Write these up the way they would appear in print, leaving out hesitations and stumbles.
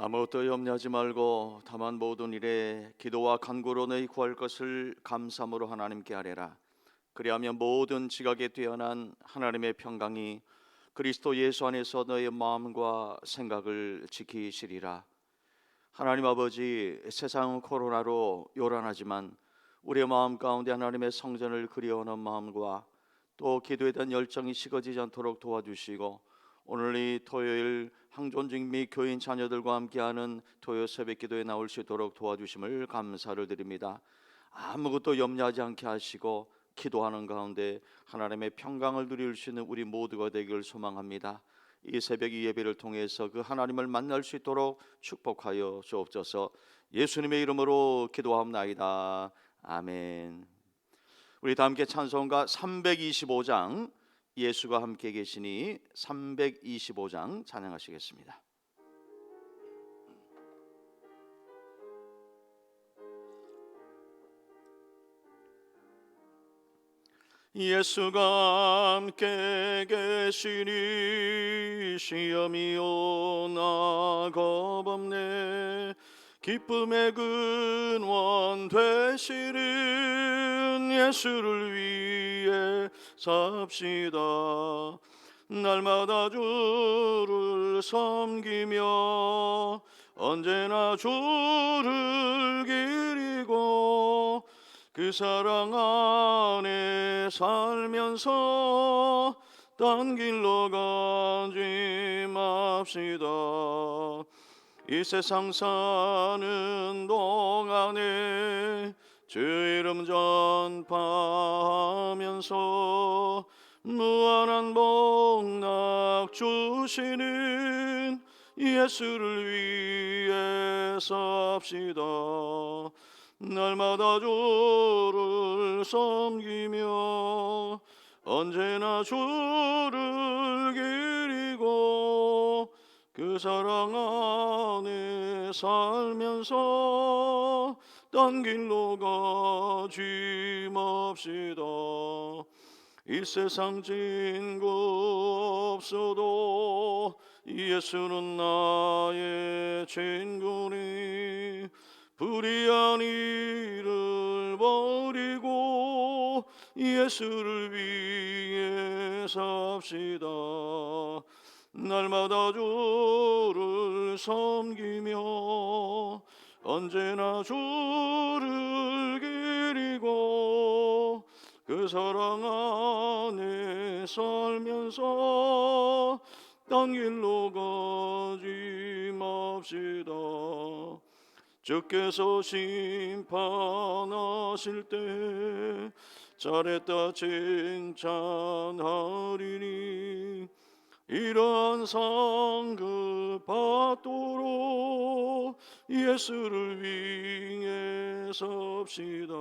아무것도 염려하지 말고 다만 모든 일에 기도와 간구로 너희 구할 것을 감사함으로 하나님께 아뢰라. 그리하면 모든 지각에 뛰어난 하나님의 평강이 그리스도 예수 안에서 너의 마음과 생각을 지키시리라. 하나님 아버지, 세상은 코로나로 요란하지만 우리의 마음 가운데 하나님의 성전을 그리워하는 마음과 또 기도에 대한 열정이 식어지지 않도록 도와주시고, 오늘 이 토요일 항존직 및 교인 자녀들과 함께하는 토요 새벽 기도에 나올 수 있도록 도와주심을 감사를 드립니다. 아무것도 염려하지 않게 하시고 기도하는 가운데 하나님의 평강을 누릴 수 있는 우리 모두가 되기를 소망합니다. 이 새벽 이 예배를 통해서 그 하나님을 만날 수 있도록 축복하여 주옵소서. 예수님의 이름으로 기도합나이다. 아멘. 우리 다 함께 찬송가 325장 예수가 함께 계시니 325장 찬양하시겠습니다. 예수가 함께 계시니 시험이 오나 겁없네. 기쁨의 근원 되시는 예수를 위해 삽시다. 날마다 주를 섬기며 언제나 주를 기리고 그 사랑 안에 살면서 딴 길로 가지 맙시다. 이 세상 사는 동안에 주 이름 전파하면서 무한한 복락 주시는 예수를 위해 삽시다. 날마다 주를 섬기며 언제나 주를 기리고 그 사랑 안에 살면서 딴 길로 가지 맙시다. 이 세상 친구 없어도 예수는 나의 친구니 불의한 일을 버리고 예수를 위해 삽시다. 날마다 주를 섬기며 언제나 주를 기리고 그 사랑 안에 살면서 딴 길로 가지 맙시다. 주께서 심판하실 때 잘했다 칭찬하리니 이러한 상급 받도록 예수를 위해 섭시다.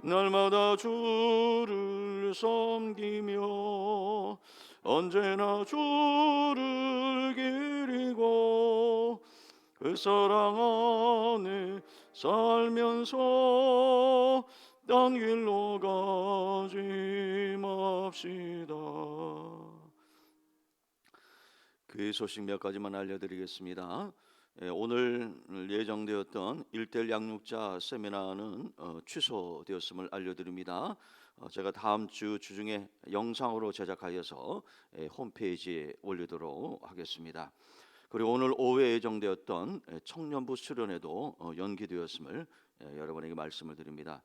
날마다 주를 섬기며 언제나 주를 기리고 그 사랑 안에 살면서 딴 길로 가지 맙시다. 그 소식 몇 가지만 알려드리겠습니다. 오늘 예정되었던 1:1 양육자 세미나는 취소되었음을 알려드립니다. 제가 다음 주 주중에 영상으로 제작하여서 홈페이지에 올리도록 하겠습니다. 그리고 오늘 오후에 예정되었던 청년부 수련회도 연기되었음을 여러분에게 말씀을 드립니다.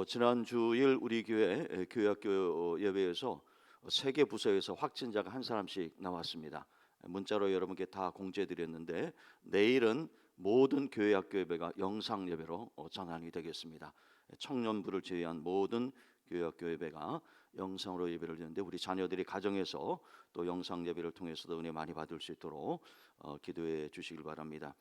지난 주일 우리 교회 교회학교 예배에서 세 개 부서에서 확진자가 한 사람씩 나왔습니다. 문자로 여러분께 다 공지해드렸는데 내일은 모든 교회학교 예배가 영상 예배로 전환이 되겠습니다. 청년부를 제외한 모든 교회학교 예배가 영상으로 예배를 드리는데 우리 자녀들이 가정에서 또 영상 예배를 통해서도 은혜 많이 받을 수 있도록 기도해 주시길 바랍니다.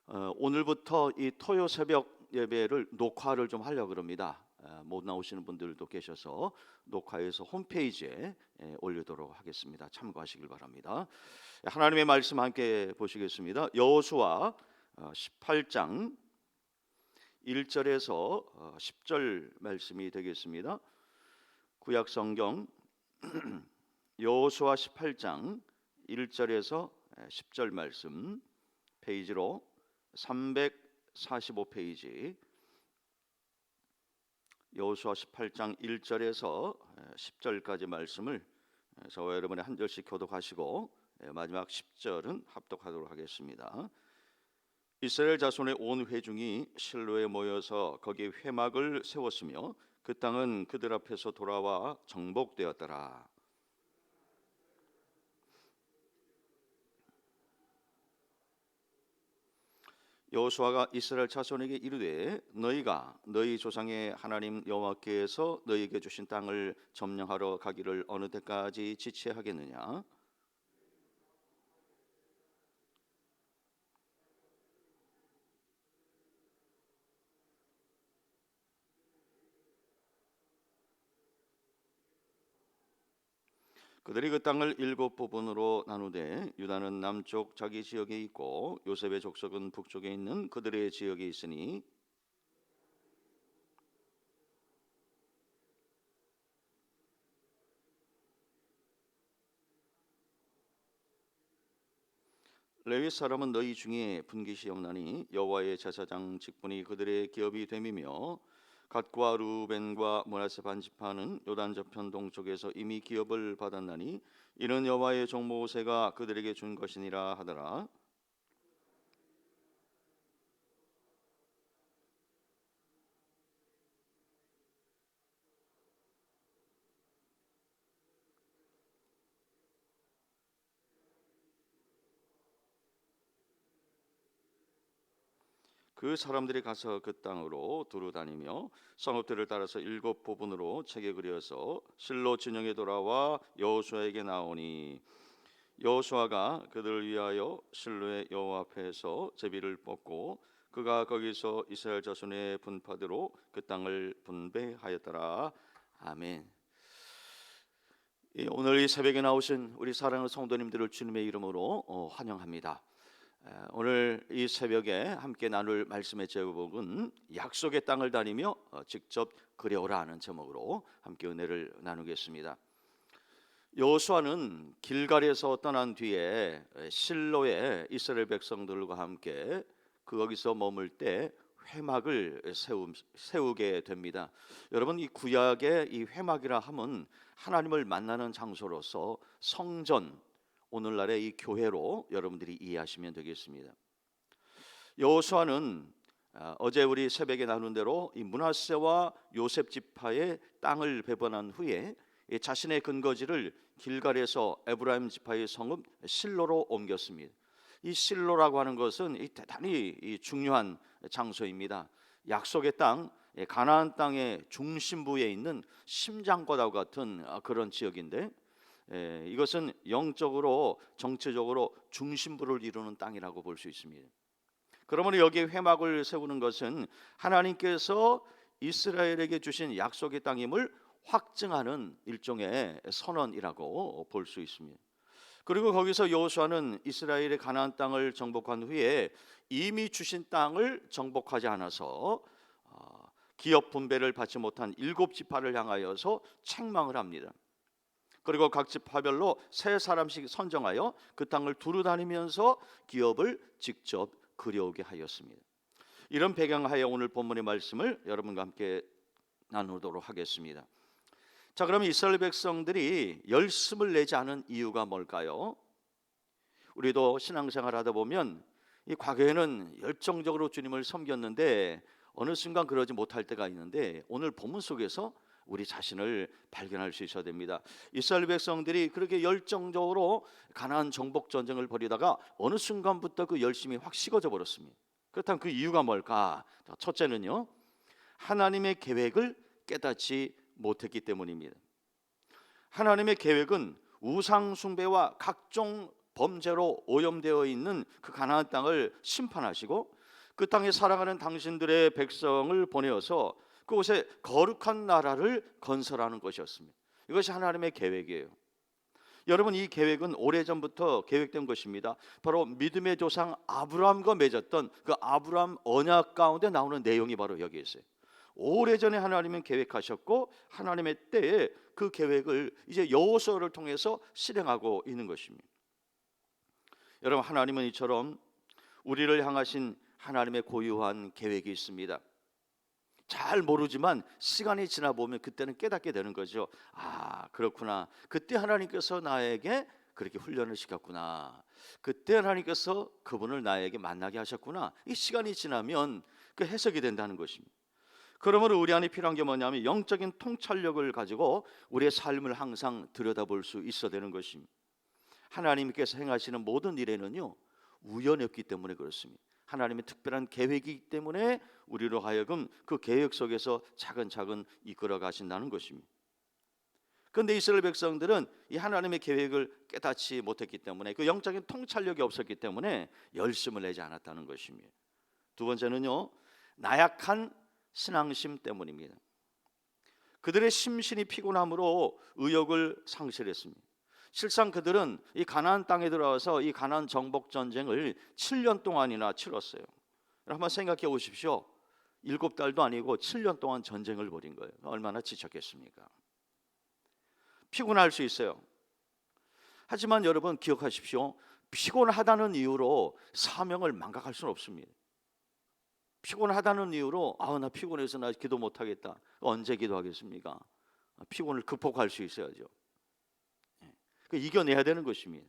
오늘부터 이 토요 새벽 예배를 녹화를 좀 하려고 합니다. 못 나오시는 분들도 계셔서 녹화해서 홈페이지에 올리도록 하겠습니다. 참고하시길 바랍니다. 하나님의 말씀 함께 보시겠습니다. 여호수아 18장 1절에서 10절 말씀이 되겠습니다. 구약 성경 여호수아 18장 1절에서 10절 말씀 페이지로 345페이지 여호수아 18장 1절에서 10절까지 말씀을 저와 여러분이 한 절씩 교독하시고 마지막 10절은 합독하도록 하겠습니다. 이스라엘 자손의 온 회중이 실로에 모여서 거기에 회막을 세웠으며 그 땅은 그들 앞에서 돌아와 정복되었더라. 여호수아가 이스라엘 자손에게 이르되 너희가 너희 조상의 하나님 여호와께서 너희에게 주신 땅을 점령하러 가기를 어느 때까지 지체하겠느냐? 그들이 그 땅을 7부분으로 나누되 유다는 남쪽 자기 지역에 있고 요셉의 족속은 북쪽에 있는 그들의 지역에 있으니 레위 사람은 너희 중에 분깃이 없나니 여호와의 제사장 직분이 그들의 기업이 됨이며 갓과 루벤과 므낫세 반지파는 요단 저편 동쪽에서 이미 기업을 받았나니 이는 여호와의 종 모세가 그들에게 준 것이니라 하더라. 그 사람들이 가서 그 땅으로 두루 다니며 성읍들을 따라서 7부분으로 책에 그려서 실로 진영에 돌아와 여호수아에게 나오니 여호수아가 그들을 위하여 실로의 여호와 앞에서 제비를 뽑고 그가 거기서 이스라엘 자손의 분파대로 그 땅을 분배하였더라. 아멘. 오늘 이 새벽에 나오신 우리 사랑하는 성도님들을 주님의 이름으로 환영합니다. 오늘 이 새벽에 함께 나눌 말씀의 제목은 약속의 땅을 다니며 직접 그려오라 하는 제목으로 함께 은혜를 나누겠습니다. 여호수아는 길갈에서 떠난 뒤에 실로에 이스라엘 백성들과 함께 거기서 머물 때 회막을 세우게 됩니다. 여러분, 이 구약의 이 회막이라 함은 하나님을 만나는 장소로서 성전, 오늘날의 이 교회로 여러분들이 이해하시면 되겠습니다. 여호수아는 어제 우리 새벽에 나눈 대로 이 므낫세와 요셉 지파의 땅을 배분한 후에 자신의 근거지를 길갈에서 에브라임 지파의 성읍 실로로 옮겼습니다. 이 실로라고 하는 것은 대단히 중요한 장소입니다. 약속의 땅, 가나안 땅의 중심부에 있는 심장과도 같은 그런 지역인데 이것은 영적으로 정치적으로 중심부를 이루는 땅이라고 볼 수 있습니다. 그러므로 여기에 회막을 세우는 것은 하나님께서 이스라엘에게 주신 약속의 땅임을 확증하는 일종의 선언이라고 볼 수 있습니다. 그리고 거기서 여호수아는 이스라엘의 가나안 땅을 정복한 후에 이미 주신 땅을 정복하지 않아서 기업 분배를 받지 못한 7지파를 향하여서 책망을 합니다. 그리고 각 지파별로 3사람씩 선정하여 그 땅을 두루 다니면서 기업을 직접 그려오게 하였습니다. 이런 배경하에 오늘 본문의 말씀을 여러분과 함께 나누도록 하겠습니다. 자, 그러면 이스라엘 백성들이 열심을 내지 않은 이유가 뭘까요? 우리도 신앙생활 하다 보면 이 과거에는 열정적으로 주님을 섬겼는데 어느 순간 그러지 못할 때가 있는데 오늘 본문 속에서 우리 자신을 발견할 수 있어야 됩니다. 이스라엘 백성들이 그렇게 열정적으로 가나안 정복 전쟁을 벌이다가 어느 순간부터 그 열심이 확 식어져 버렸습니다. 그렇다면 그 이유가 뭘까? 첫째는요, 하나님의 계획을 깨닫지 못했기 때문입니다. 하나님의 계획은 우상 숭배와 각종 범죄로 오염되어 있는 그 가나안 땅을 심판하시고 그 땅에 살아가는 당신들의 백성을 보내어서 그곳에 거룩한 나라를 건설하는 것이었습니다. 이것이 하나님의 계획이에요. 여러분, 이 계획은 오래전부터 계획된 것입니다. 바로 믿음의 조상 아브라함과 맺었던 그 아브라함 언약 가운데 나오는 내용이 바로 여기에 있어요. 오래전에 하나님은 계획하셨고 하나님의 때에 그 계획을 이제 여호수아를 통해서 실행하고 있는 것입니다. 여러분, 하나님은 이처럼 우리를 향하신 하나님의 고유한 계획이 있습니다. 잘 모르지만 시간이 지나 보면 그때는 깨닫게 되는 거죠. 아, 그렇구나. 그때 하나님께서 나에게 그렇게 훈련을 시켰구나. 그때 하나님께서 그분을 나에게 만나게 하셨구나. 이 시간이 지나면 그 해석이 된다는 것입니다. 그러므로 우리 안에 필요한 게 뭐냐면 영적인 통찰력을 가지고 우리의 삶을 항상 들여다볼 수 있어야 되는 것입니다. 하나님께서 행하시는 모든 일에는요, 우연이 없기 때문에 그렇습니다. 하나님의 특별한 계획이기 때문에 우리로 하여금 그 계획 속에서 차근차근 이끌어 가신다는 것입니다. 그런데 이스라엘 백성들은 이 하나님의 계획을 깨닫지 못했기 때문에, 그 영적인 통찰력이 없었기 때문에 열심을 내지 않았다는 것입니다. 두 번째는요, 나약한 신앙심 때문입니다. 그들의 심신이 피곤함으로 의욕을 상실했습니다. 실상 그들은 이 가나안 땅에 들어와서 이 가나안 정복 전쟁을 7년 동안이나 치렀어요. 한번 생각해 보십시오. 7달도 아니고 7년 동안 전쟁을 벌인 거예요. 얼마나 지쳤겠습니까? 피곤할 수 있어요. 하지만 여러분 기억하십시오. 피곤하다는 이유로 사명을 망각할 수는 없습니다. 피곤하다는 이유로 나 피곤해서 나 기도 못하겠다. 언제 기도하겠습니까? 피곤을 극복할 수 있어야죠. 이겨내야 되는 것입니다.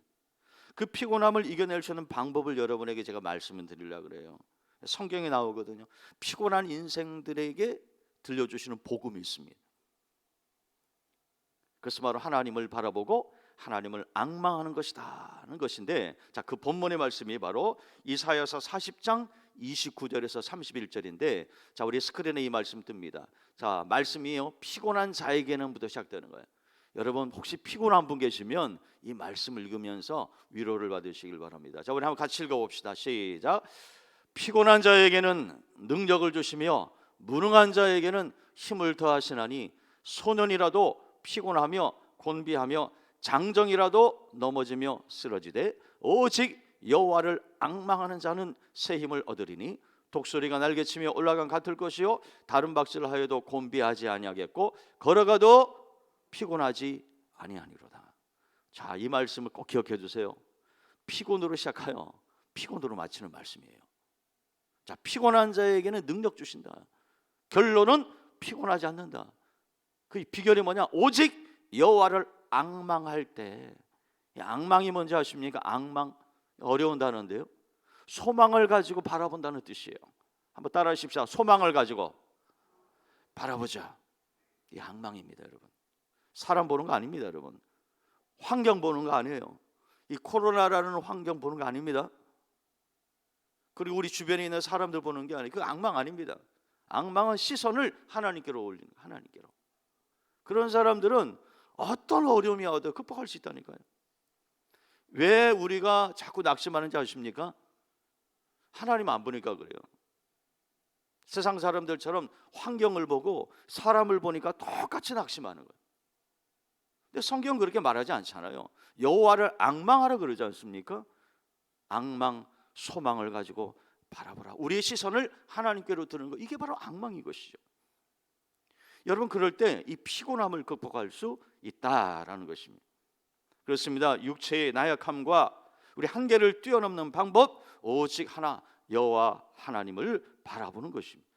그 피곤함을 이겨낼 수 있는 방법을 여러분에게 제가 말씀을 드리려고 그래요. 성경에 나오거든요. 피곤한 인생들에게 들려주시는 복음이 있습니다. 그래서 바로 하나님을 바라보고 하나님을 앙망하는 것이다 하는 것인데, 자, 그 본문의 말씀이 바로 이사야서 40장 29절에서 31절인데, 자, 우리 스크린에 이 말씀 뜹니다. 자, 말씀이요, 피곤한 자에게는부터 시작되는 거예요. 여러분 혹시 피곤한 분 계시면 이 말씀을 읽으면서 위로를 받으시길 바랍니다. 자, 우리 한번 같이 읽어봅시다. 시작. 피곤한 자에게는 능력을 주시며 무능한 자에게는 힘을 더하시나니 소년이라도 피곤하며 곤비하며 장정이라도 넘어지며 쓰러지되 오직 여호와를 앙망하는 자는 새 힘을 얻으리니 독수리가 날개치며 올라간 같을 것이요 다른 박질을 하여도 곤비하지 아니하겠고 걸어가도 피곤하지 아니하니로다. 자, 이 말씀을 꼭 기억해 주세요. 피곤으로 시작하여 피곤으로 마치는 말씀이에요. 자, 피곤한 자에게는 능력 주신다. 결론은 피곤하지 않는다. 그 비결이 뭐냐? 오직 여호와를 앙망할 때. 앙망이 뭔지 아십니까? 앙망, 어려운 단어인데요, 소망을 가지고 바라본다는 뜻이에요. 한번 따라 하십시오. 소망을 가지고 바라보자. 이 앙망입니다, 여러분. 사람 보는 거 아닙니다, 여러분. 환경 보는 거 아니에요. 이 코로나라는 환경 보는 거 아닙니다. 그리고 우리 주변에 있는 사람들 보는 게 아니고 그 앙망 아닙니다. 앙망은 시선을 하나님께로 올리는 거예요. 하나님께로. 그런 사람들은 어떤 어려움이 와도 극복할 수 있다니까요. 왜 우리가 자꾸 낙심하는지 아십니까? 하나님 안 보니까 그래요. 세상 사람들처럼 환경을 보고 사람을 보니까 똑같이 낙심하는 거예요. 근데 성경은 그렇게 말하지 않잖아요. 여호와를 앙망하라 그러지 않습니까? 앙망, 소망을 가지고 바라보라. 우리의 시선을 하나님께로 드는 거, 이게 바로 앙망인 것이죠. 여러분, 그럴 때 이 피곤함을 극복할 수 있다라는 것입니다. 그렇습니다. 육체의 나약함과 우리 한계를 뛰어넘는 방법, 오직 하나, 여호와 하나님을 바라보는 것입니다.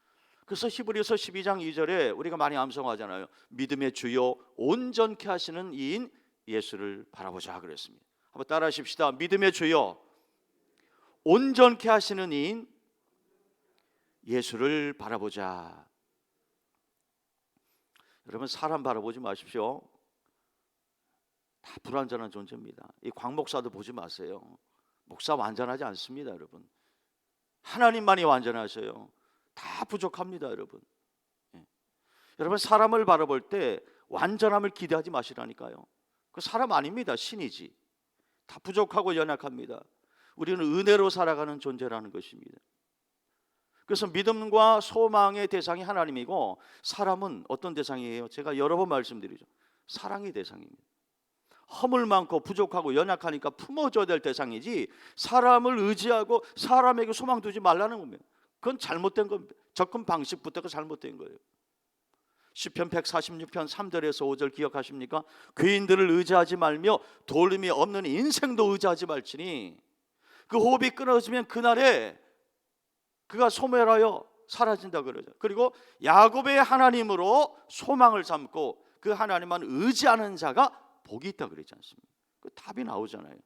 그래서 히브리서 12장 2절에 우리가 많이 암송하잖아요. 믿음의 주요 온전케 하시는 이인 예수를 바라보자 그랬습니다. 한번 따라 하십시다. 믿음의 주요 온전케 하시는 이인 예수를 바라보자. 여러분, 사람 바라보지 마십시오. 다 불완전한 존재입니다. 이 광 목사도 보지 마세요. 목사 완전하지 않습니다, 여러분. 하나님만이 완전하셔요. 다 부족합니다, 여러분. 여러분, 사람을 바라볼 때 완전함을 기대하지 마시라니까요. 그 사람 아닙니다. 신이지. 다 부족하고 연약합니다. 우리는 은혜로 살아가는 존재라는 것입니다. 그래서 믿음과 소망의 대상이 하나님이고, 사람은 어떤 대상이에요? 제가 여러 번 말씀드리죠. 사랑의 대상입니다. 허물 많고 부족하고 연약하니까 품어줘야 될 대상이지, 사람을 의지하고 사람에게 소망 두지 말라는 겁니다. 그건 잘못된 겁니다. 접근 방식부터가 잘못된 거예요. 시편 146편 3절에서 5절 기억하십니까? 귀인들을 의지하지 말며 돌림이 없는 인생도 의지하지 말지니 그 호흡이 끊어지면 그날에 그가 소멸하여 사라진다 그러죠. 그리고 야곱의 하나님으로 소망을 삼고 그 하나님만 의지하는 자가 복이 있다 그러지 않습니까? 그 답이 나오잖아요.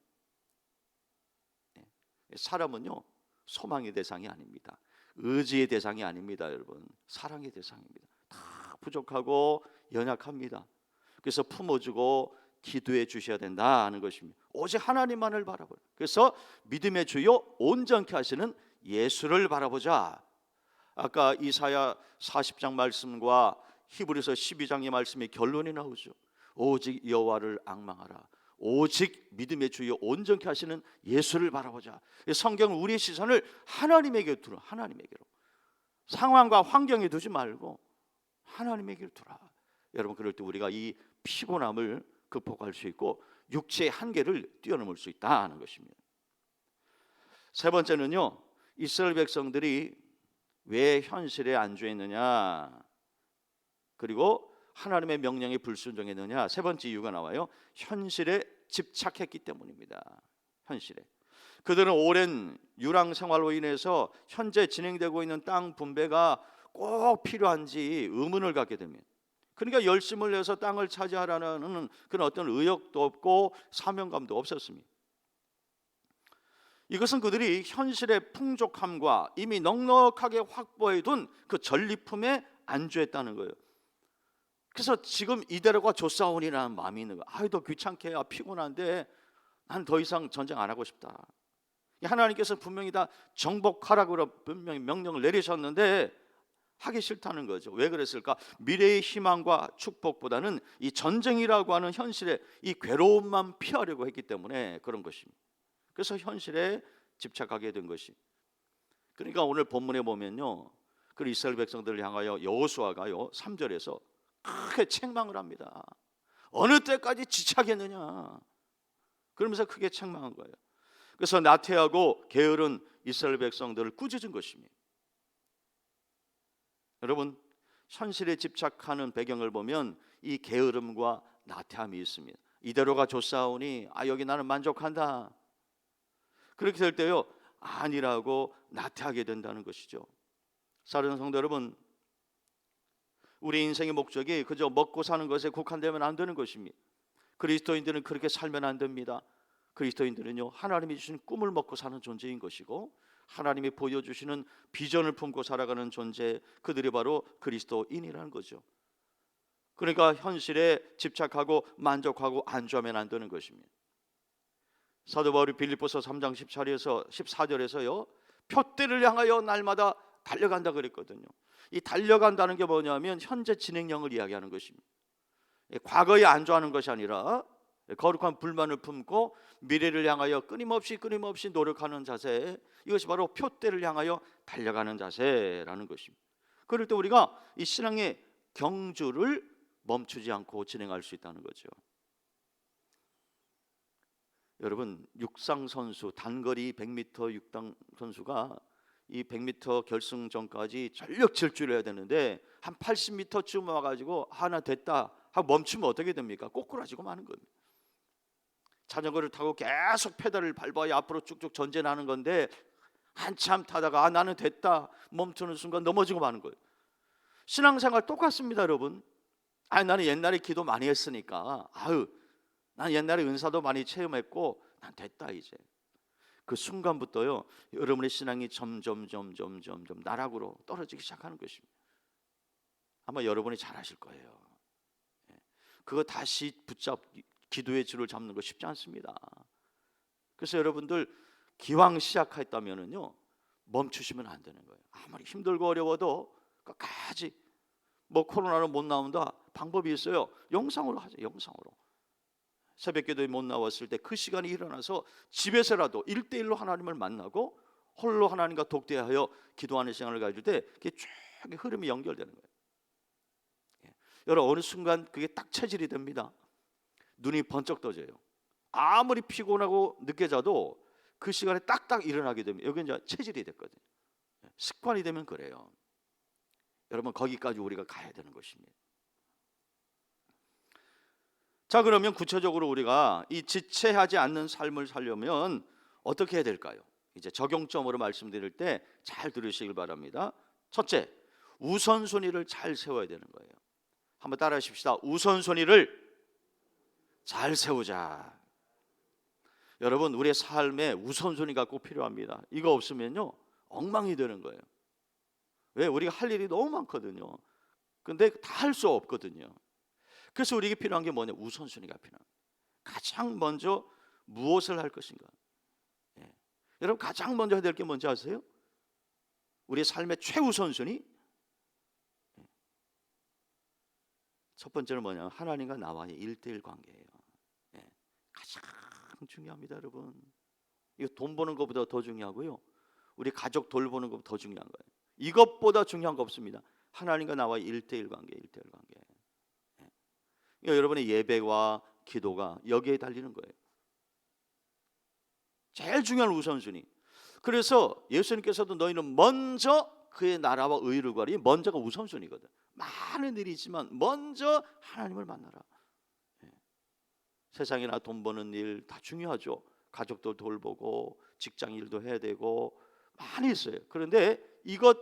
사람은요, 소망의 대상이 아닙니다. 의지의 대상이 아닙니다, 여러분. 사랑의 대상입니다. 다 부족하고 연약합니다. 그래서 품어주고 기도해 주셔야 된다는 것입니다. 오직 하나님만을 바라보라. 그래서 믿음의 주요 온전케 하시는 예수를 바라보자. 아까 이사야 40장 말씀과 히브리서 12장의 말씀의 결론이 나오죠. 오직 여호와를 앙망하라. 오직 믿음의 주요 온전케 하시는 예수를 바라보자. 성경은 우리의 시선을 하나님에게 두라. 하나님에게로. 상황과 환경에 두지 말고 하나님에게로 두라. 여러분, 그럴 때 우리가 이 피곤함을 극복할 수 있고 육체의 한계를 뛰어넘을 수 있다는 것입니다. 세 번째는요, 이스라엘 백성들이 왜 현실에 안주했느냐, 그리고 하나님의 명령에 불순종했느냐. 세 번째 이유가 나와요. 현실에 집착했기 때문입니다. 현실에. 그들은 오랜 유랑 생활로 인해서 현재 진행되고 있는 땅 분배가 꼭 필요한지 의문을 갖게 됩니다. 그러니까 열심을 내서 땅을 차지하라는 그런 어떤 의욕도 없고 사명감도 없었습니다. 이것은 그들이 현실의 풍족함과 이미 넉넉하게 확보해둔 그 전리품에 안주했다는 거예요. 그래서 지금 이대로가 좋사오니라는 마음이 있는 거예요. 아유, 더 귀찮게, 피곤한데 난 더 이상 전쟁 안 하고 싶다. 하나님께서 분명히 다 정복하라고 분명히 명령을 내리셨는데 하기 싫다는 거죠. 왜 그랬을까? 미래의 희망과 축복보다는 이 전쟁이라고 하는 현실의 이 괴로움만 피하려고 했기 때문에 그런 것입니다. 그래서 현실에 집착하게 된 것이. 그러니까 오늘 본문에 보면요, 그 이스라엘 백성들을 향하여 여호수아가요 3절에서 크게 책망을 합니다. 어느 때까지 지체하겠느냐, 그러면서 크게 책망한 거예요. 그래서 나태하고 게으른 이스라엘 백성들을 꾸짖은 것입니다. 여러분, 현실에 집착하는 배경을 보면 이 게으름과 나태함이 있습니다. 이대로가 좋사오니 여기 나는 만족한다. 그렇게 될 때요, 아니라고 나태하게 된다는 것이죠. 사랑하는 성도 여러분, 우리 인생의 목적이 그저 먹고 사는 것에 국한되면 안 되는 것입니다. 그리스도인들은 그렇게 살면 안 됩니다. 그리스도인들은요, 하나님이 주신 꿈을 먹고 사는 존재인 것이고 하나님이 보여주시는 비전을 품고 살아가는 존재, 그들이 바로 그리스도인이라는 거죠. 그러니까 현실에 집착하고 만족하고 안주하면 안 되는 것입니다. 사도 바울이 빌립보서 3장 14절에서요 표대를 향하여 날마다 달려간다 그랬거든요. 이 달려간다는 게 뭐냐면 현재 진행형을 이야기하는 것입니다. 과거에 안주하는 것이 아니라 거룩한 불만을 품고 미래를 향하여 끊임없이 노력하는 자세, 이것이 바로 표대를 향하여 달려가는 자세라는 것입니다. 그럴 때 우리가 이 신앙의 경주를 멈추지 않고 진행할 수 있다는 거죠. 여러분, 육상 선수, 단거리 100m 육상 선수가 이 100m 결승전까지 전력 질주를 해야 되는데 한 80m쯤 와가지고 하나 됐다 하고 멈추면 어떻게 됩니까? 꼬꾸라지고 마는 겁니다. 자전거를 타고 계속 페달을 밟아야 앞으로 쭉쭉 전진하는 건데 한참 타다가 나는 됐다 멈추는 순간 넘어지고 마는 거예요. 신앙생활 똑같습니다, 여러분. 나는 옛날에 기도 많이 했으니까 난 옛날에 은사도 많이 체험했고 난 됐다 이제. 그 순간부터요, 여러분의 신앙이 점점 나락으로 떨어지기 시작하는 것입니다. 아마 여러분이 잘 아실 거예요. 그거 다시 기도의 줄을 잡는 거 쉽지 않습니다. 그래서 여러분들 기왕 시작했다면은요, 멈추시면 안 되는 거예요. 아무리 힘들고 어려워도 끝까지. 코로나로 못 나온다, 방법이 있어요. 영상으로 하죠. 영상으로. 새벽기도에 못 나왔을 때 그 시간에 일어나서 집에서라도 1대1로 하나님을 만나고 홀로 하나님과 독대하여 기도하는 시간을 가질 때 그게 쭉 흐름이 연결되는 거예요. 여러분, 어느 순간 그게 딱 체질이 됩니다. 눈이 번쩍 떠져요. 아무리 피곤하고 늦게 자도 그 시간에 딱딱 일어나게 되면 여기 이제 체질이 됐거든요. 습관이 되면 그래요. 여러분, 거기까지 우리가 가야 되는 것입니다. 자, 그러면 구체적으로 우리가 이 지체하지 않는 삶을 살려면 어떻게 해야 될까요? 이제 적용점으로 말씀드릴 때 잘 들으시길 바랍니다. 첫째, 우선순위를 잘 세워야 되는 거예요. 한번 따라 하십시다. 우선순위를 잘 세우자. 여러분, 우리의 삶에 우선순위가 꼭 필요합니다. 이거 없으면요 엉망이 되는 거예요. 왜? 우리가 할 일이 너무 많거든요. 근데 다 할 수 없거든요. 그래서 우리에게 필요한 게 뭐냐? 우선순위가 필요합니다. 가장 먼저 무엇을 할 것인가? 예. 여러분, 가장 먼저 해야 될 게 뭔지 아세요? 우리의 삶의 최우선순위? 예. 첫 번째는 뭐냐? 하나님과 나와의 1:1 관계예요. 예. 가장 중요합니다, 여러분. 이거 돈 버는 것보다 더 중요하고요, 우리 가족 돌보는 것보다 더 중요한 거예요. 이것보다 중요한 거 없습니다. 하나님과 나와의 1:1 관계, 1:1 관계. 예. 그러니까 여러분의 예배와 기도가 여기에 달리는 거예요. 제일 중요한 우선순위. 그래서 예수님께서도 너희는 먼저 그의 나라와 의를 구하리. 먼저가 우선순위거든. 많은 일이 있지만 먼저 하나님을 만나라. 예. 세상이나 돈 버는 일 다 중요하죠. 가족도 돌보고 직장 일도 해야 되고 많이 있어요. 그런데 이것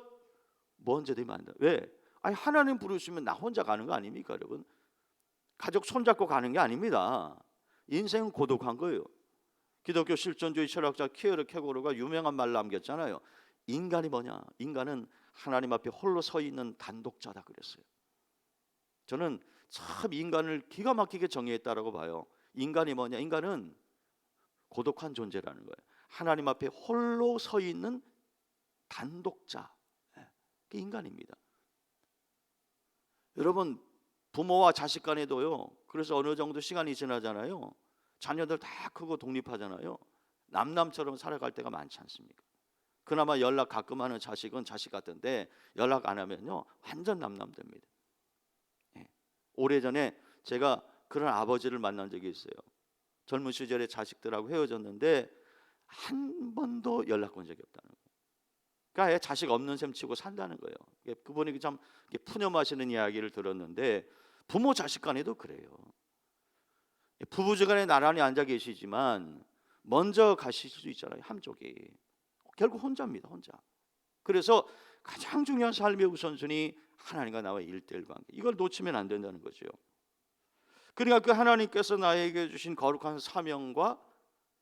먼저 되면 안 돼. 왜? 아니, 하나님 부르시면 나 혼자 가는 거 아닙니까, 여러분? 가족 손잡고 가는 게 아닙니다. 인생은 고독한 거예요. 기독교 실존주의 철학자 키에르 케고르가 유명한 말 남겼잖아요. 인간이 뭐냐? 인간은 하나님 앞에 홀로 서 있는 단독자다 그랬어요. 저는 참 인간을 기가 막히게 정의했다라고 봐요. 인간이 뭐냐? 인간은 고독한 존재라는 거예요. 하나님 앞에 홀로 서 있는 단독자, 그게 인간입니다. 여러분, 부모와 자식 간에도요, 그래서 어느 정도 시간이 지나잖아요, 자녀들 다 크고 독립하잖아요. 남남처럼 살아갈 때가 많지 않습니까? 그나마 연락 가끔 하는 자식은 자식 같은데 연락 안 하면요 완전 남남됩니다. 예. 오래전에 제가 그런 아버지를 만난 적이 있어요. 젊은 시절에 자식들하고 헤어졌는데 한 번도 연락 온 적이 없다는 거예요. 그러니까 자식 없는 셈 치고 산다는 거예요. 그분이 참 푸념하시는 이야기를 들었는데, 부모 자식 간에도 그래요. 부부지간에 나란히 앉아 계시지만 먼저 가실 수 있잖아요, 한쪽이. 결국 혼자입니다, 혼자. 그래서 가장 중요한 삶의 우선순위, 하나님과 나와의 1:1 관계. 이걸 놓치면 안 된다는 거죠. 그러니까 그 하나님께서 나에게 주신 거룩한 사명과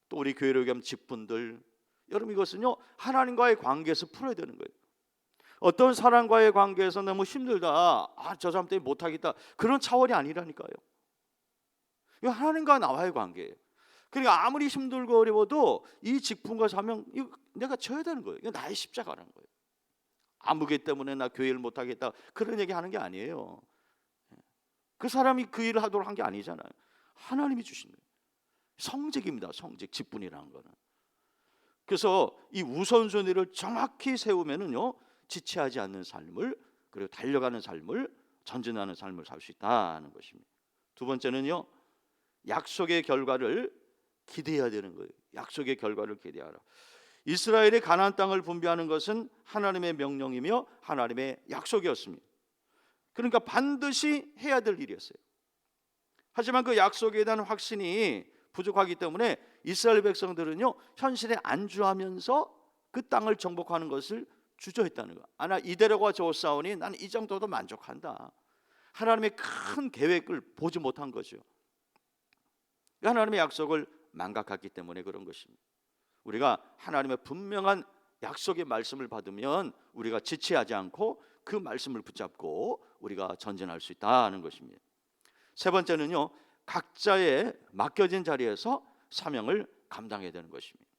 또 우리 교회를 위한 직분들, 여러분 이것은요 하나님과의 관계에서 풀어야 되는 거예요. 어떤 사람과의 관계에서 너무 힘들다, 저 사람 때문에 못하겠다, 그런 차원이 아니라니까요. 이거 하나님과 나와의 관계예요. 그러니까 아무리 힘들고 어려워도 이 직분과 사명, 이거 내가 져야 되는 거예요. 이거 나의 십자가라는 거예요. 아무개 때문에 나 교회를 못하겠다, 그런 얘기 하는 게 아니에요. 그 사람이 그 일을 하도록 한 게 아니잖아요. 하나님이 주신 거예요. 성직입니다, 성직. 직분이라는 거는. 그래서 이 우선순위를 정확히 세우면은요 지체하지 않는 삶을, 그리고 달려가는 삶을, 전진하는 삶을 살 수 있다는 것입니다. 두 번째는요, 약속의 결과를 기대해야 되는 거예요. 약속의 결과를 기대하라. 이스라엘의 가나안 땅을 분배하는 것은 하나님의 명령이며 하나님의 약속이었습니다. 그러니까 반드시 해야 될 일이었어요. 하지만 그 약속에 대한 확신이 부족하기 때문에 이스라엘 백성들은요 현실에 안주하면서 그 땅을 정복하는 것을 주저했다는 거야. 나 이대로가 좋사오니 나는 이 정도도 만족한다. 하나님의 큰 계획을 보지 못한 거죠. 하나님의 약속을 망각했기 때문에 그런 것입니다. 우리가 하나님의 분명한 약속의 말씀을 받으면 우리가 지체하지 않고 그 말씀을 붙잡고 우리가 전진할 수 있다는 것입니다. 세 번째는요, 각자의 맡겨진 자리에서 사명을 감당해야 되는 것입니다.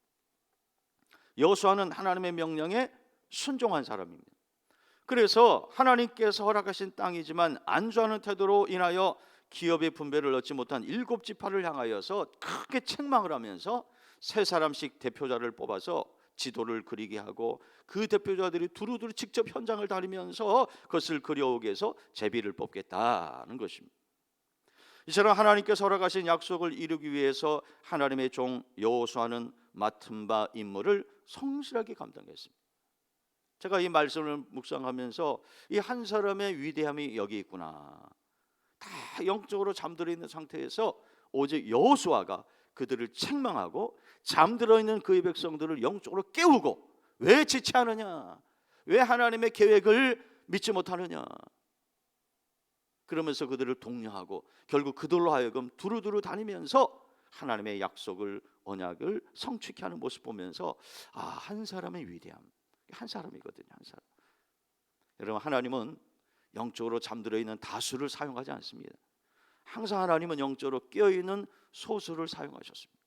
여호수아는 하나님의 명령에 순종한 사람입니다. 그래서 하나님께서 허락하신 땅이지만 안주하는 태도로 인하여 기업의 분배를 얻지 못한 7지파를 향하여서 크게 책망을 하면서 3사람씩 대표자를 뽑아서 지도를 그리게 하고 그 대표자들이 두루두루 직접 현장을 다니면서 그것을 그려오게 해서 제비를 뽑겠다는 것입니다. 이처럼 하나님께서 허락하신 약속을 이루기 위해서 하나님의 종 여호수아는 맡은 바 임무를 성실하게 감당했습니다. 제가 이 말씀을 묵상하면서 이 한 사람의 위대함이 여기 있구나. 다 영적으로 잠들어 있는 상태에서 오직 여호수아가 그들을 책망하고 잠들어 있는 그의 백성들을 영적으로 깨우고, 왜 지체하느냐, 왜 하나님의 계획을 믿지 못하느냐, 그러면서 그들을 독려하고 결국 그들로 하여금 두루두루 다니면서 하나님의 약속을, 언약을 성취케 하는 모습 보면서 한 사람의 위대함, 한 사람이거든요, 한 사람. 여러분, 하나님은 영적으로 잠들어 있는 다수를 사용하지 않습니다. 항상 하나님은 영적으로 깨어있는 소수를 사용하셨습니다.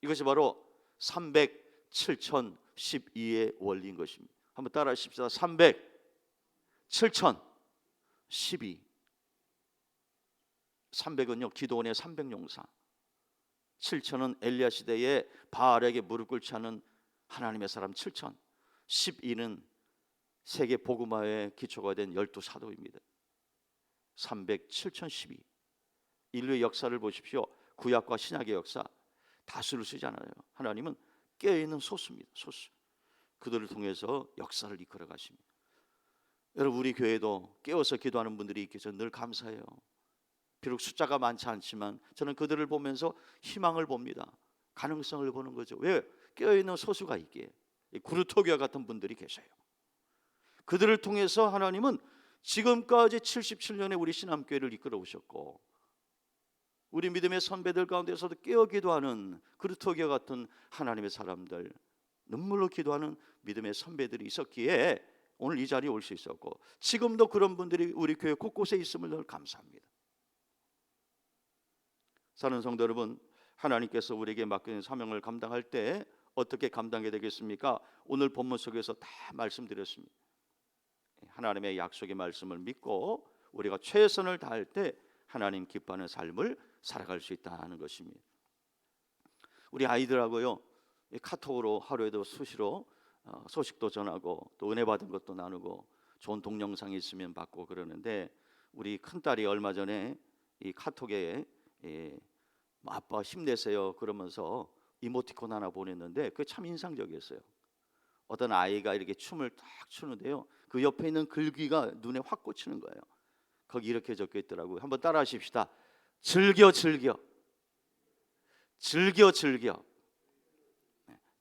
이것이 바로 300, 7천, 12의 원리인 것입니다. 한번 따라 하십시다. 300, 7천, 12. 300은요 기도원의 300용사, 7천은 엘리야 시대에 바알에게 무릎 꿇지 않은 하나님의 사람 7천, 12는 세계 복음화의 기초가 된 12사도입니다. 300, 7천, 12. 인류의 역사를 보십시오. 구약과 신약의 역사 다수를 쓰지 않아요. 하나님은 깨어있는 소수입니다. 소수. 그들을 통해서 역사를 이끌어 가십니다. 여러분, 우리 교회도 깨어서 기도하는 분들이 있게 저는 늘 감사해요. 비록 숫자가 많지 않지만 저는 그들을 보면서 희망을 봅니다. 가능성을 보는 거죠. 왜? 깨어있는 소수가 있기에. 구르토기와 같은 분들이 계셔요. 그들을 통해서 하나님은 지금까지 77년의 우리 신암교회를 이끌어 오셨고, 우리 믿음의 선배들 가운데서도 깨어 기도하는 구르토기와 같은 하나님의 사람들, 눈물로 기도하는 믿음의 선배들이 있었기에 오늘 이 자리에 올 수 있었고, 지금도 그런 분들이 우리 교회 곳곳에 있음을 늘 감사합니다. 사는 성도 여러분, 하나님께서 우리에게 맡긴 사명을 감당할 때 어떻게 감당해야 되겠습니까? 오늘 본문 속에서 다 말씀드렸습니다. 하나님의 약속의 말씀을 믿고 우리가 최선을 다할 때 하나님 기뻐하는 삶을 살아갈 수 있다는 것입니다. 우리 아이들하고요 카톡으로 하루에도 수시로 소식도 전하고 또 은혜 받은 것도 나누고 좋은 동영상이 있으면 받고 그러는데, 우리 큰딸이 얼마 전에 이 카톡에 아빠 힘내세요 그러면서 이모티콘 하나 보냈는데 그게 참 인상적이었어요. 어떤 아이가 이렇게 춤을 딱 추는데요, 그 옆에 있는 글귀가 눈에 확 꽂히는 거예요. 거기 이렇게 적혀 있더라고요. 한번 따라 하십시다. 즐겨 즐겨, 즐겨 즐겨.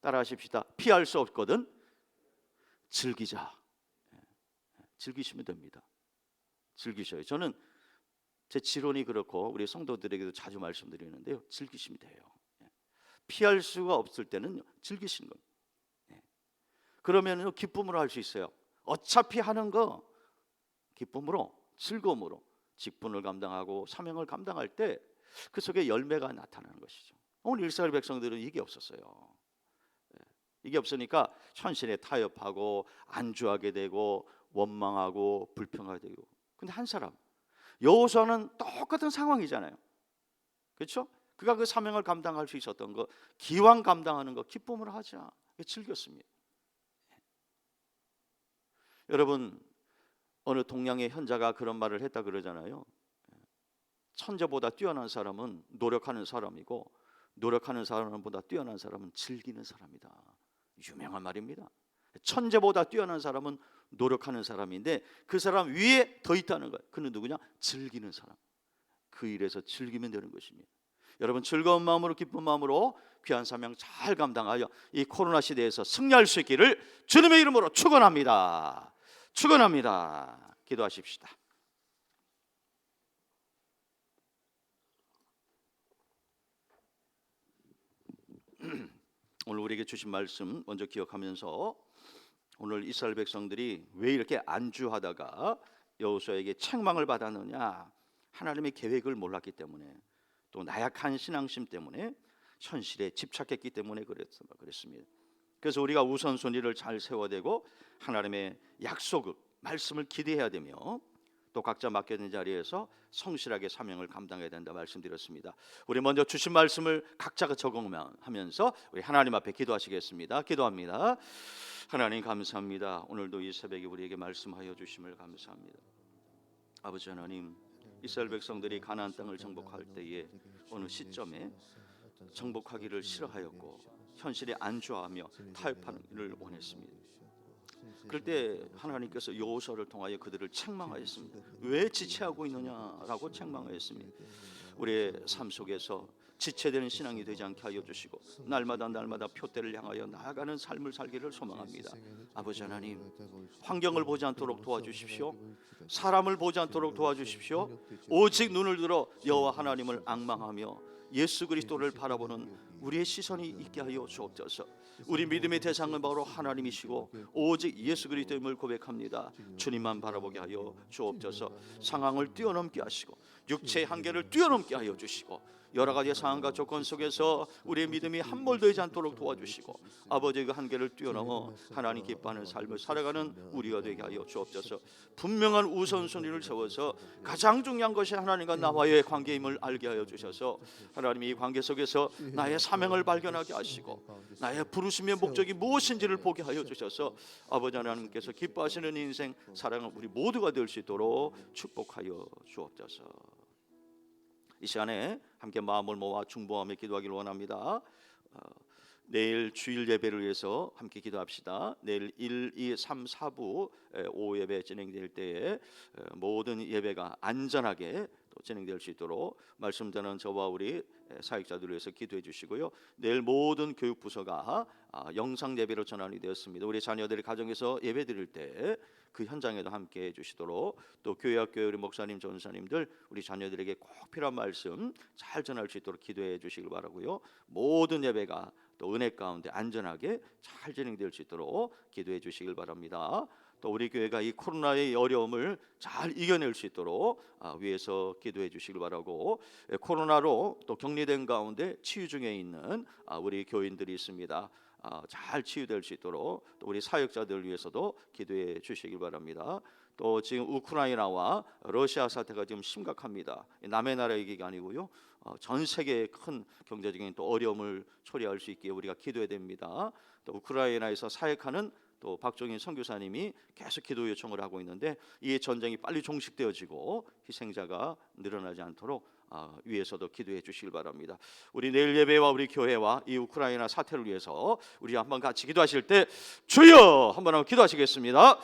따라 하십시다. 피할 수 없거든 즐기자. 즐기시면 됩니다. 즐기셔요. 저는 제 지론이 그렇고 우리 성도들에게도 자주 말씀드리는데요, 즐기시면 돼요. 피할 수가 없을 때는 즐기시는 겁니다. 그러면 기쁨으로 할 수 있어요. 어차피 하는 거 기쁨으로, 즐거움으로 직분을 감당하고 사명을 감당할 때 그 속에 열매가 나타나는 것이죠. 오늘 이스라엘 백성들은 이게 없었어요. 이게 없으니까 현실에 타협하고 안주하게 되고 원망하고 불평하게 되고. 근데 한 사람, 여호수아는 똑같은 상황이잖아요. 그렇죠? 그가 그 사명을 감당할 수 있었던 거, 기왕 감당하는 거 기쁨으로 하자. 즐겼습니다. 여러분, 어느 동양의 현자가 그런 말을 했다 그러잖아요. 천재보다 뛰어난 사람은 노력하는 사람이고, 노력하는 사람보다 뛰어난 사람은 즐기는 사람이다. 유명한 말입니다. 천재보다 뛰어난 사람은 노력하는 사람인데 그 사람 위에 더 있다는 거예요. 그는 누구냐? 즐기는 사람. 그 일에서 즐기면 되는 것입니다. 여러분, 즐거운 마음으로 기쁜 마음으로 귀한 사명 잘 감당하여 이 코로나 시대에서 승리할 수 있기를 주님의 이름으로 축원합니다. 축원합니다. 기도하십시다. 오늘 우리에게 주신 말씀 먼저 기억하면서, 오늘 이스라엘 백성들이 왜 이렇게 안주하다가 여호수아에게 책망을 받았느냐? 하나님의 계획을 몰랐기 때문에, 또 나약한 신앙심 때문에, 현실에 집착했기 때문에 그랬습니다. 그래서 우리가 우선순위를 잘 세워야 되고 하나님의 약속, 말씀을 기대해야 되며, 또 각자 맡겨진 자리에서 성실하게 사명을 감당해야 된다 말씀드렸습니다. 우리 먼저 주신 말씀을 각자가 적응하면서 우리 하나님 앞에 기도하시겠습니다. 기도합니다. 하나님 감사합니다. 오늘도 이 새벽에 우리에게 말씀하여 주심을 감사합니다. 아버지 하나님, 이스라엘 백성들이 가나안 땅을 정복할 때에 어느 시점에 정복하기를 싫어하였고 현실에 안주하며 타협하는 일을 원했습니다. 그럴 때 하나님께서 여호수아를 통하여 그들을 책망하였습니다. 왜 지체하고 있느냐라고 책망하였습니다. 우리의 삶 속에서 지체되는 신앙이 되지 않게 하여 주시고 날마다 표대를 향하여 나아가는 삶을 살기를 소망합니다. 아버지 하나님, 환경을 보지 않도록 도와주십시오. 사람을 보지 않도록 도와주십시오. 오직 눈을 들어 여호와 하나님을 앙망하며 예수 그리스도를 바라보는 우리의 시선이 있게 하여 주옵소서. 우리 믿음의 대상은 바로 하나님이시고 오직 예수 그리스도임을 고백합니다. 주님만 바라보게 하여 주옵소서. 상황을 뛰어넘게 하시고 육체의 한계를 뛰어넘게 하여 주시고 여러 가지 상황과 조건 속에서 우리의 믿음이 함몰되지 않도록 도와주시고 아버지의 그 한계를 뛰어넘어 하나님 기뻐하는 삶을 살아가는 우리가 되게 하여 주옵소서. 분명한 우선순위를 세워서 가장 중요한 것이 하나님과 나와의 관계임을 알게 하여 주셔서 하나님이 이 관계 속에서 나의 사명을 발견하게 하시고 나의 부르심의 목적이 무엇인지를 보게 하여 주셔서 아버지 하나님께서 기뻐하시는 인생 사랑은 우리 모두가 될 수 있도록 축복하여 주옵소서. 이 시간에 함께 마음을 모아 중보하며 기도하기를 원합니다. 내일 주일 예배를 위해서 함께 기도합시다. 내일 1, 2, 3, 4부 오후 예배 진행될 때에 모든 예배가 안전하게 또 진행될 수 있도록 말씀 전하는 저와 우리 사역자들을 위해서 기도해 주시고요. 내일 모든 교육부서가 영상 예배로 전환이 되었습니다. 우리 자녀들이 가정에서 예배 드릴 때 그 현장에도 함께 해주시도록 또 교회학교의 우리 목사님, 전사님들 우리 자녀들에게 꼭 필요한 말씀 잘 전할 수 있도록 기도해 주시길 바라고요. 모든 예배가 또 은혜 가운데 안전하게 잘 진행될 수 있도록 기도해 주시길 바랍니다. 또 우리 교회가 이 코로나의 어려움을 잘 이겨낼 수 있도록 위에서 기도해 주시길 바라고, 코로나로 또 격리된 가운데 치유 중에 있는 우리 교인들이 있습니다. 잘 치유될 수 있도록 또 우리 사역자들 위해서도 기도해 주시길 바랍니다. 또 지금 우크라이나와 러시아 사태가 지금 심각합니다. 남의 나라 얘기가 아니고요. 전 세계의 큰 경제적인 또 어려움을 초래할 수 있게 우리가 기도해야 됩니다. 또 우크라이나에서 사역하는 또 박종인 선교사님이 계속 기도 요청을 하고 있는데 이 전쟁이 빨리 종식되어지고 희생자가 늘어나지 않도록 위에서도 기도해 주시길 바랍니다. 우리 내일 예배와 우리 교회와 이 우크라이나 사태를 위해서 우리 한번 같이 기도하실 때 주여 한번 하고 기도하시겠습니다.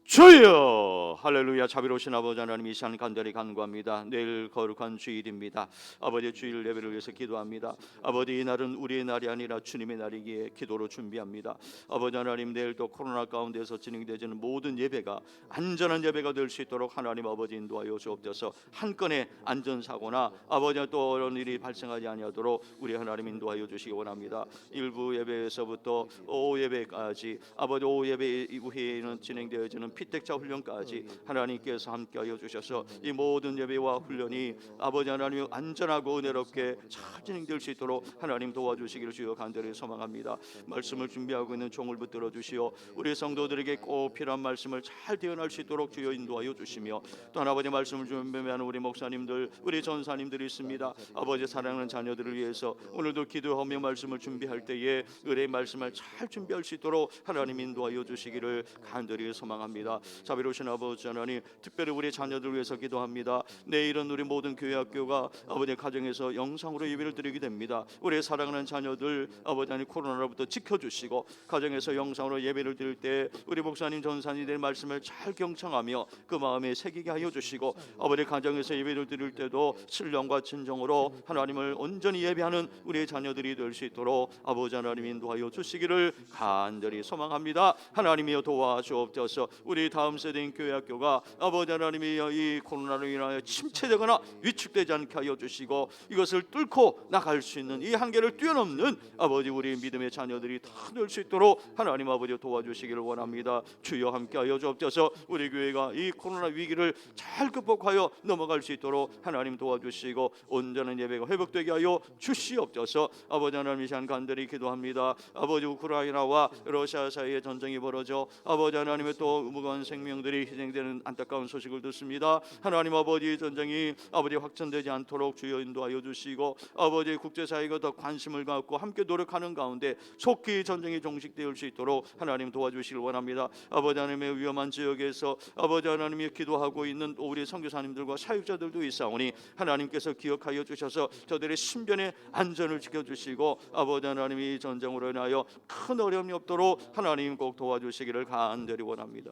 주여, 할렐루야. 자비로우신 아버지 하나님, 이 시간 간절히 간구합니다. 내일 거룩한 주일입니다. 아버지, 주일 예배를 위해서 기도합니다. 아버지, 이 날은 우리의 날이 아니라 주님의 날이기에 기도로 준비합니다. 아버지 하나님, 내일도 코로나 가운데서 진행되는 모든 예배가 안전한 예배가 될 수 있도록 하나님 아버지 인도하여 주옵소서. 한 건의 안전사고나 아버지 또 이런 일이 발생하지 아니하도록 우리 하나님 인도하여 주시기 원합니다. 일부 예배에서부터 오후 예배까지 아버지 오후 예배 이후에는 진행되어지는 피택자 훈련까지 하나님께서 함께하여 주셔서 이 모든 예배와 훈련이 아버지 하나님 안전하고 은혜롭게 잘 진행될 수 있도록 하나님 도와주시기를 주여 간절히 소망합니다. 말씀을 준비하고 있는 종을 붙들어 주시어 우리 성도들에게 꼭 필요한 말씀을 잘 대언할 수 있도록 주여 인도하여 주시며 또 아버지 말씀을 준비하는 우리 목사님들 우리 전사님들이 있습니다. 아버지 사랑하는 자녀들을 위해서 오늘도 기도하며 말씀을 준비할 때에 의뢰의 말씀을 잘 준비할 수 있도록 하나님 인도하여 주시기를 간절히 소망합니다. 자비로우신 아버지 하나님, 특별히 우리 자녀들 위해서 기도합니다. 내일은 우리 모든 교회 학교가 아버지 가정에서 영상으로 예배를 드리게 됩니다. 우리 사랑하는 자녀들 아버지 하나님 코로나로부터 지켜주시고 가정에서 영상으로 예배를 드릴 때 우리 목사님 전사님들 말씀을 잘 경청하며 그 마음에 새기게 하여 주시고 아버지 가정에서 예배를 드릴 때도 신령과 진정으로 하나님을 온전히 예배하는 우리의 자녀들이 될 수 있도록 아버지 하나님 인도하여 주시기를 간절히 소망합니다. 하나님이여 도와주옵소서. 우리 다음 세대인 교회 학교가 아버지 하나님이 이 코로나로 인하여 침체되거나 위축되지 않게 하여 주시고 이것을 뚫고 나갈 수 있는 이 한계를 뛰어넘는 아버지 우리 믿음의 자녀들이 다 될 수 있도록 하나님 아버지 도와주시기를 원합니다. 주여 함께하여 주옵소서. 우리 교회가 이 코로나 위기를 잘 극복하여 넘어갈 수 있도록 하나님 도와주시고 온전한 예배가 회복되게 하여 주시옵소서. 아버지 하나님 이 시간 간절히 기도합니다. 아버지 우크라이나와 러시아 사이에 전쟁이 벌어져 아버지 하나님의 또 무거운 생명들이 희생되는 안타까운 소식을 듣습니다. 하나님 아버지 전쟁이 아버지 확전되지 않도록 주여 인도하여 주시고 아버지 국제사회가 더 관심을 갖고 함께 노력하는 가운데 속히 전쟁이 종식될 수 있도록 하나님 도와주시길 원합니다. 아버지 하나님의 위험한 지역에서 아버지 하나님이 기도하고 있는 우리 선교사님들과 사역자들도 있사오니 하나님께서 기억하여 주셔서 저들의 신변의 안전을 지켜주시고 아버지 하나님이 전쟁으로 인하여 큰 어려움이 없도록 하나님 꼭 도와주시기를 간절히 원합니다.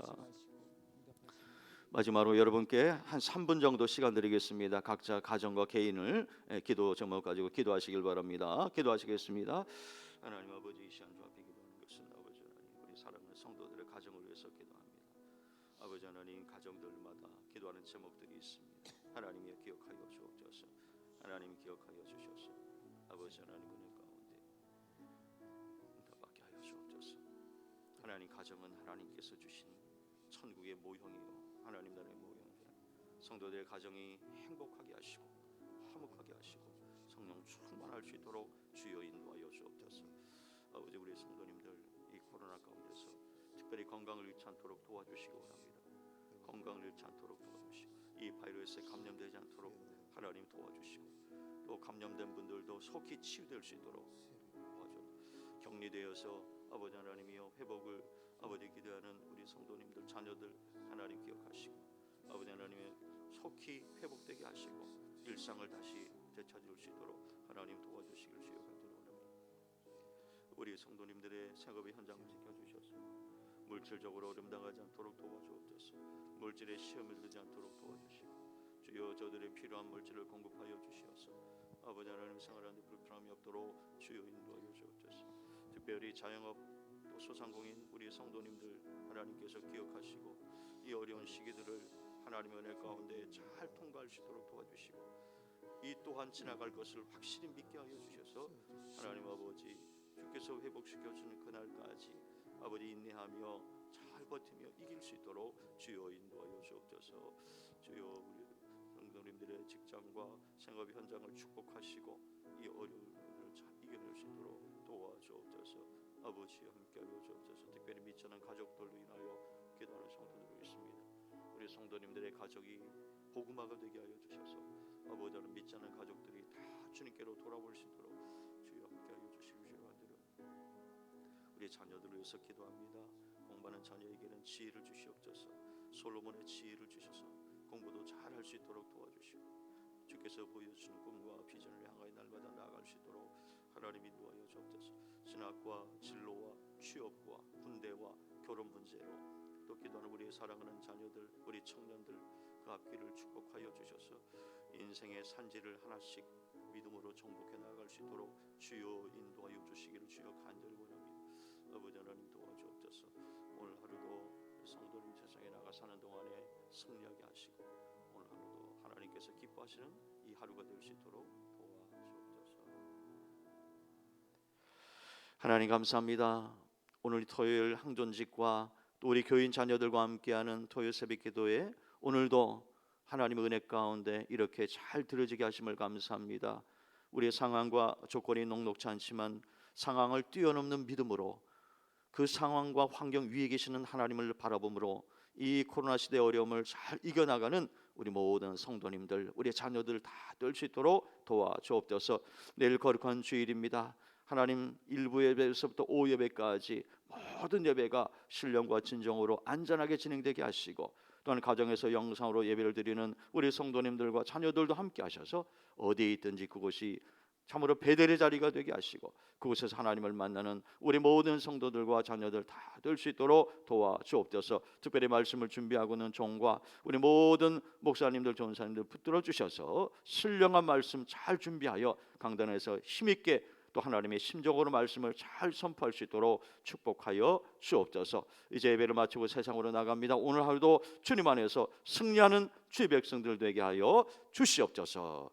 마지막으로 여러분께 한 3분 정도 시간 드리겠습니다. 각자 가정과 개인을 기도 제목 가지고 기도하시길 바랍니다. 기도하시겠습니다. 하나님 아버지, 이 시간 주 앞에 기도하는 것은 아버지 하나님, 우리 사랑하는 성도들의 가정을 위해서 기도합니다. 아버지 하나님, 가정들마다 기도하는 제목들이 있습니다. 하나님이 기억하여 주옵소서. 하나님 기억하여 주셔서 아버지 하나님 은혜 가운데 응답받게 하여 주옵소서. 하나님, 가정은 하나님께서 주신 천국의 모형이요 하나님 나라의 모형이라 성도들의 가정이 행복하게 하시고 화목하게 하시고 성령 충만할 수 있도록 주여 인도하여 주옵소서. 아버지, 우리 성도님들 이 코로나 가운데서 특별히 건강을 잃지 않도록 도와주시기 원합니다. 건강을 잃지 않도록 도와주시고 이 바이러스에 감염되지 않도록 하나님 도와주시고, 또 감염된 분들도 속히 치유될 수 있도록 도와줘. 격리되어서 아버지 하나님이여 회복을 아버지 기도하는 우리 성도님들 자녀들 하나님 기억하시고, 아버지 하나님의 속히 회복되게 하시고 일상을 다시 되찾을 수 있도록 하나님 도와주시길 주여 간절히 원합니다. 우리 성도님들의 생업의 현장을 지켜주셔서 물질적으로 어려움 당하지 않도록 도와주옵소서. 물질의 시험에 들지 않도록 도와주시고, 주여 저들의 필요한 물질을 공급하여 주시어서 아버지 하나님 생활하는 데 불편함이 없도록 주여 인도하여 주옵소서. 특별히 자영업 또 소상공인 우리 성도님들 하나님께서 기억하시고 이 어려운 시기들을 하나님의 은혜 가운데 잘 통과할 수 있도록 도와주시고, 이 또한 지나갈 것을 확실히 믿게 하여 주셔서 하나님 아버지, 주께서 회복시켜 주는 그날까지 아버지 인내하며 잘 버티며 이길 수 있도록 주여 인도하여 주옵소서. 주여 우리 성도님들의 직장과 생업 현장을 축복하시고 이 어려움을 잘 이겨낼 수 있도록 도와주옵소서. 아버지 함께하여 주옵소서. 특별히 미천한 가족들로 인하여 기도하는 성도들이 있습니다. 우리 성도님들의 가족이 복음화가 되게 하여 주셔서 아버지는 믿지 않는 가족들이 다 주님께로 돌아올 수 있도록 주여 함께하여 주시기 주여. 우리 자녀들을 위해서 기도합니다. 공부하는 자녀에게는 지혜를 주시옵소서. 솔로몬의 지혜를 주셔서 공부도 잘 할 수 있도록 도와주시고, 주께서 보여주시는 꿈과 비전을 향하여 날마다 나아갈 수 있도록 하나님 인도하여 주옵소서. 신학과 진로와 취업과 군대와 결혼 문제로 또 기도하는 우리의 사랑하는 자녀들, 우리 청년들 그 앞길을 축복하여 주셔서 인생의 산지를 하나씩 믿음으로 정복해 나아갈 수 있도록 주여 인도하여 주시기를 주여 간절히 원합니다. 아버지 하나님 도와주옵소서. 오늘 하루도 성도님 세상에 나가 사는 동안에 승리하게 하시고, 오늘 하루도 하나님께서 기뻐하시는 이 하루가 될 수 있도록 도와주옵소서. 하나님 감사합니다. 오늘 토요일 항존직과 또 우리 교인 자녀들과 함께하는 토요일 새벽 기도에 오늘도 하나님의 은혜 가운데 이렇게 잘 들어지게 하심을 감사합니다. 우리의 상황과 조건이 녹록지 않지만 상황을 뛰어넘는 믿음으로 그 상황과 환경 위에 계시는 하나님을 바라봄으로 이 코로나 시대의 어려움을 잘 이겨나가는 우리 모든 성도님들, 우리 자녀들 다 될 수 있도록 도와주옵소서. 내일 거룩한 주일입니다. 하나님 일부 예배에서부터 오후 예배까지 모든 예배가 신령과 진정으로 안전하게 진행되게 하시고, 또한 가정에서 영상으로 예배를 드리는 우리 성도님들과 자녀들도 함께 하셔서 어디에 있든지 그곳이 참으로 베델의 자리가 되게 하시고, 그곳에서 하나님을 만나는 우리 모든 성도들과 자녀들 다 될 수 있도록 도와주옵소서. 특별히 말씀을 준비하고는 종과 우리 모든 목사님들, 전사님들 붙들어 주셔서 신령한 말씀 잘 준비하여 강단에서 힘있게 또 하나님의 심정으로 말씀을 잘 선포할 수 있도록 축복하여 주옵소서. 이제 예배를 마치고 세상으로 나갑니다. 오늘 하루도 주님 안에서 승리하는 주의 백성들 되게 하여 주시옵소서.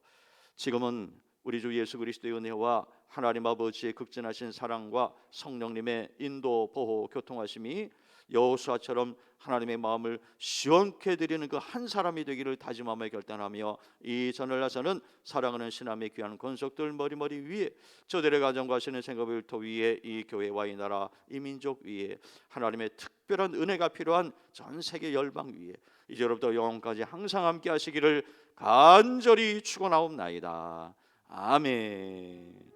지금은 우리 주 예수 그리스도의 은혜와 하나님 아버지의 극진하신 사랑과 성령님의 인도, 보호, 교통하심이 여호수아처럼 하나님의 마음을 시원케 드리는 그 한 사람이 되기를 다짐하며 결단하며, 이 전을나서는 사랑하는 신함의 귀한 권속들 머리머리 위에, 저들의 가정과 신의 생업의 일터 위에, 이 교회와 이 나라 이 민족 위에 하나님의 특별한 은혜가 필요한 전 세계 열방 위에 이제로부터 영원까지 항상 함께 하시기를 간절히 축원하옵나이다. 아멘.